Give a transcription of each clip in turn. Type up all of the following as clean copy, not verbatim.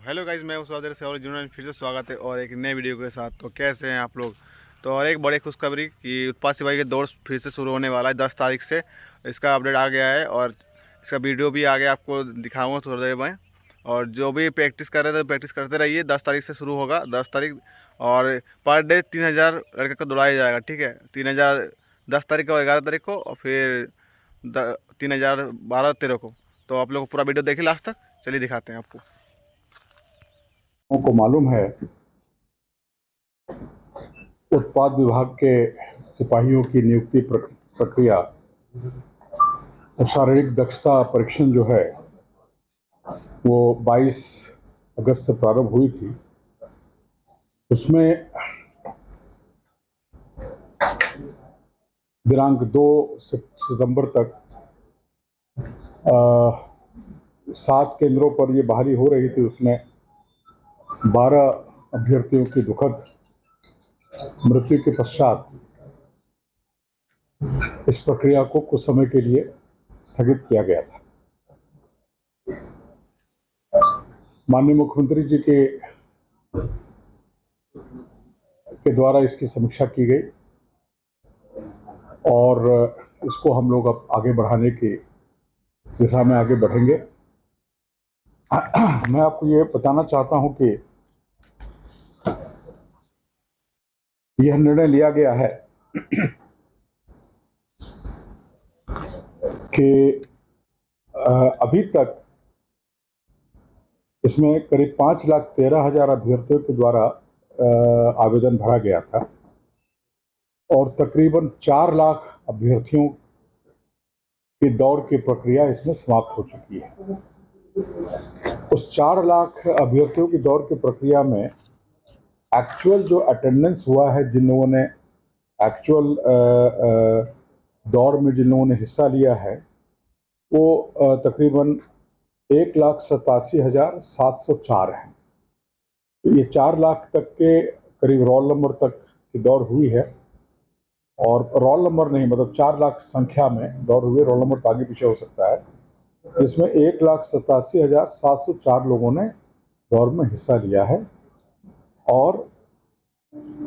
Hello guys, मैं उस whether से और जुड़ने फिर से स्वागत है और एक नए वीडियो के साथ। तो कैसे हैं आप लोग। तो और एक बड़ी खुशखबरी कि उत्पाद सिपाही के दौड़ फिर से शुरू होने वाला है 10 तारीख से। इसका अपडेट आ गया है और इसका वीडियो भी आ गया, आपको दिखाऊंगा थोड़ी देर में। और जो भी प्रैक्टिस कर रहे थे प्रैक्टिस करते रहिए। 10 तारीख से शुरू होगा, 10 तारीख। और पर डे 3000 लड़के को दौड़ाया जाएगा, ठीक है। 3000 10 तारीख को, 11 तारीख को, और फिर 3000 12 13 को। तो आप लोग पूरा वीडियो देखिए लास्ट तक। चलिए दिखाते हैं आपको। को मालूम है उत्पाद विभाग के सिपाहियों की नियुक्ति प्रक्रिया और शारीरिक दक्षता परीक्षण जो है वो 22 अगस्त से प्रारंभ हुई थी। उसमें दिनांक 2 सितंबर तक 7 केंद्रों पर ये बहाली हो रही थी। उसमें 12 अभ्यर्थियों की दुखद मृत्यु के पश्चात इस प्रक्रिया को कुछ समय के लिए स्थगित किया गया था। माननीय मुख्यमंत्री जी के द्वारा इसकी समीक्षा की गई और इसको हम लोग अब आगे बढ़ाने की दिशा में आगे बढ़ेंगे। मैं आपको ये बताना चाहता हूं कि यह निर्णय लिया गया है कि अभी तक इसमें करीब 5,13,000 अभ्यर्थियों के द्वारा आवेदन भरा गया था और तकरीबन 4 लाख अभ्यर्थियों की दौड़ की प्रक्रिया इसमें समाप्त हो चुकी है। उस 4 लाख अभ्यर्थियों की दौड़ की प्रक्रिया में एक्चुअल जो अटेंडेंस हुआ है, जिन लोगों ने एक्चुअल दौड़ में जिन लोगों ने हिस्सा लिया है, वो तकरीबन 1,87,704 हैं। तो ये 4 लाख तक के करीब रोल नंबर तक की दौड़ हुई है। और रोल नंबर नहीं, मतलब 4 लाख संख्या में दौड़ हुई, रोल नंबर तो आगे पीछे हो सकता है, जिसमें 1,87,704 लोगों ने दौड़ में हिस्सा लिया है। और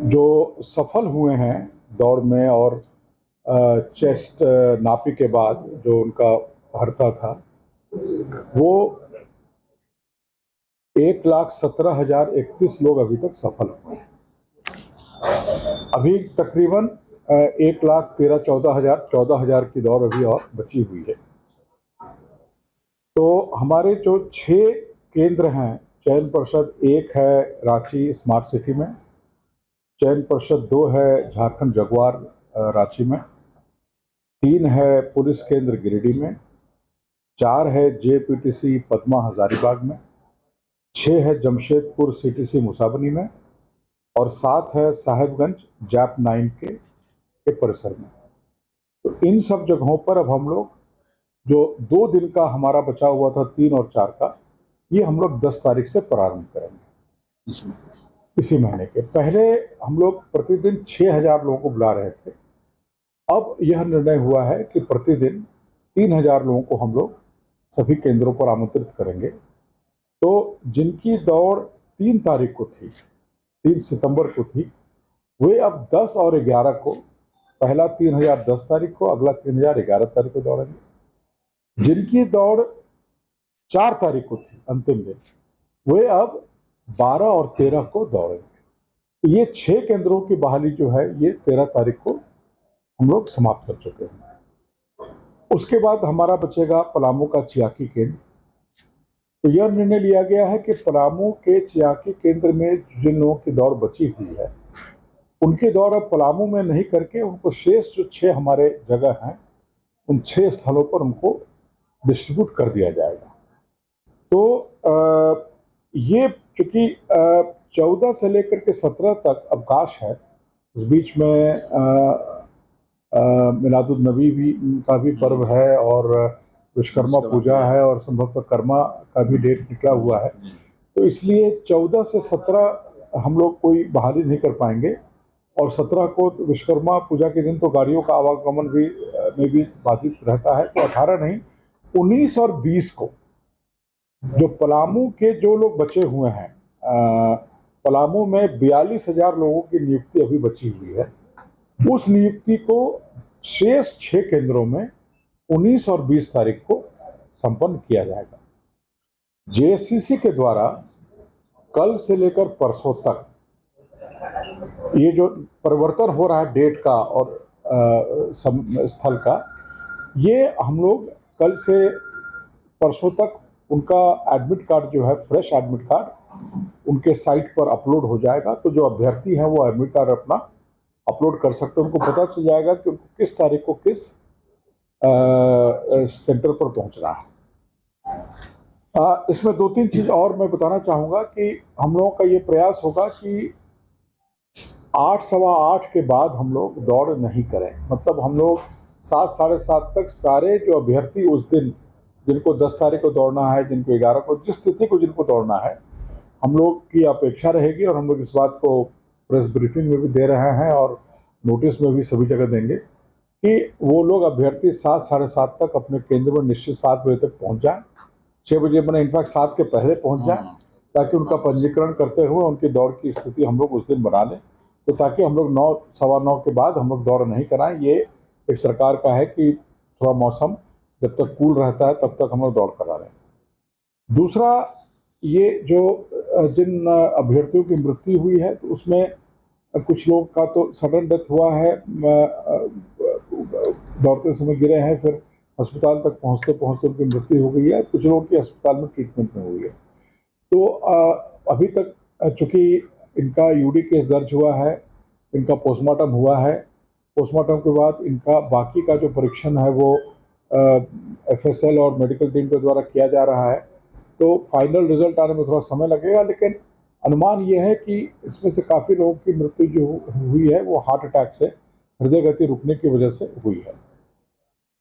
जो सफल हुए हैं दौड़ में और चेस्ट नापी के बाद जो उनका हरता था, वो 1,17,031 लोग अभी तक सफल हुए हैं। अभी तकरीबन 1,13,14,000 की दौड़ अभी और बची हुई है। तो हमारे जो 6 केंद्र हैं, चयन परिषद 1 है रांची स्मार्ट सिटी में, चयन परिषद 2 है झारखंड जगुआर रांची में, 3 है पुलिस केंद्र गिरिडीह में, 4 है JPTC पद्मा हजारीबाग में, 6 है जमशेदपुर CTC मुसाबनी में, और 7 है साहेबगंज जैप 9 के परिसर में। तो इन सब जगहों पर अब हम लोग जो 2 दिन का हमारा बचा हुआ था, 3 और 4 का, ये हम लोग 10 तारीख से प्रारंभ करेंगे। इसी महीने के पहले हम लोग प्रतिदिन 6,000 लोगों को बुला रहे थे। अब यह निर्णय हुआ है कि प्रतिदिन 3,000 लोगों को हम लोग सभी केंद्रों पर आमंत्रित करेंगे। तो जिनकी दौड़ 3 तारीख को थी, 3 सितंबर को थी, वे अब 10 और 11 को, पहला 3,000 10 तारीख को, अगला 3,000 11 तारीख को दौड़ेंगे। जिनकी दौड़ 4 तारीख को थी अंतिम दिन, वे अब 12 और 13 को दौड़ेंगे। तो ये 6 केंद्रों की बहाली जो है ये 13 तारीख को हम लोग समाप्त कर चुके हैं। उसके बाद हमारा बचेगा पलामू का चियाकी केंद्र। तो यह निर्णय लिया गया है कि पलामू के चियाकी केंद्र में जिन लोगों की दौड़ बची हुई है, उनकी दौड़ अब पलामू में नहीं करके उनको शेष जो 6 हमारे जगह हैं, उन 6 स्थलों पर उनको डिस्ट्रीब्यूट कर दिया जाएगा। तो ये चूंकि 14 से लेकर के 17 तक अवकाश है, उस बीच में मिलादुन्नबी भी का भी पर्व है और विश्वकर्मा पूजा है और संभवतः कर्मा का भी डेट निकला हुआ है। तो इसलिए 14 से 17 हम लोग कोई बहाली नहीं कर पाएंगे। और 17 को तो विश्वकर्मा पूजा के दिन तो गाड़ियों का आवागमन में भी बाधित रहता है। तो 18 नहीं, 19 और 20 को जो पलामू के जो लोग बचे हुए हैं, पलामू में 42,000 लोगों की नियुक्ति अभी बची हुई है। उस नियुक्ति को शेष 6 केंद्रों में 19 और 20 तारीख को संपन्न किया जाएगा। जेएससीसी के द्वारा कल से लेकर परसों तक ये जो परिवर्तन हो रहा है डेट का और स्थल का, ये हम लोग कल से परसों तक उनका एडमिट कार्ड जो है, फ्रेश एडमिट कार्ड उनके साइट पर अपलोड हो जाएगा। तो जो अभ्यर्थी हैं वो एडमिट कार्ड अपना अपलोड कर सकते हैं। उनको पता चल जाएगा कि उनको किस तारीख को किस सेंटर पर पहुंचना है। इसमें 2-3 चीज़ और मैं बताना चाहूँगा कि हम लोगों का ये प्रयास होगा कि 8, सवा 8 के बाद हम लोग दौड़ नहीं करें। मतलब हम लोग 7, साढ़े 7 तक सारे जो अभ्यर्थी उस दिन, जिनको 10 तारीख को दौड़ना है, जिनको 11 को, जिस तिथि को जिनको दौड़ना है, हम लोग की अपेक्षा रहेगी और हम लोग इस बात को प्रेस ब्रीफिंग में भी दे रहे हैं और नोटिस में भी सभी जगह देंगे कि वो लोग अभ्यर्थी 7, साढ़े 7 तक अपने केंद्र में निश्चित 7 बजे तक पहुंच जाएं। 6 बजे मैंने इनफैक्ट 7 के पहले पहुंच जाएं, ताकि उनका पंजीकरण करते हुए उनकी दौड़ की स्थिति हम लोग उस दिन बना लें। तो ताकि हम लोग 9, सवा 9 के बाद हम लोग दौड़ नहीं कराएं। ये एक सरकार का है कि थोड़ा मौसम जब तक कूल रहता है तब तक हम लोग दौड़ करा रहे हैं। दूसरा, ये जो जिन अभ्यर्थियों की मृत्यु हुई है, तो उसमें कुछ लोग का तो सडन डेथ हुआ है, दौड़ते समय गिरे हैं, फिर अस्पताल तक पहुंचते पहुंचते उनकी मृत्यु हो गई है। कुछ लोगों की अस्पताल में ट्रीटमेंट में हुई है। तो अभी तक चूँकि इनका यूडी केस दर्ज हुआ है, इनका पोस्टमार्टम हुआ है, पोस्टमार्टम के बाद इनका बाकी का जो परीक्षण है वो एफएसएल और मेडिकल टीम के द्वारा किया जा रहा है। तो फाइनल रिजल्ट आने में थोड़ा समय लगेगा, लेकिन अनुमान ये है कि इसमें से काफ़ी लोगों की मृत्यु जो हुई है वो हार्ट अटैक से, हृदय गति रुकने की वजह से हुई है।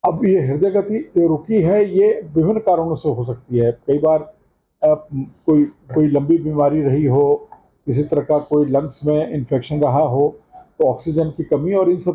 अब ये हृदय गति जो रुकी है ये विभिन्न कारणों से हो सकती है। कई बार कोई लंबी बीमारी रही हो, किसी तरह का कोई लंग्स में इन्फेक्शन रहा हो, तो ऑक्सीजन की कमी और इन सब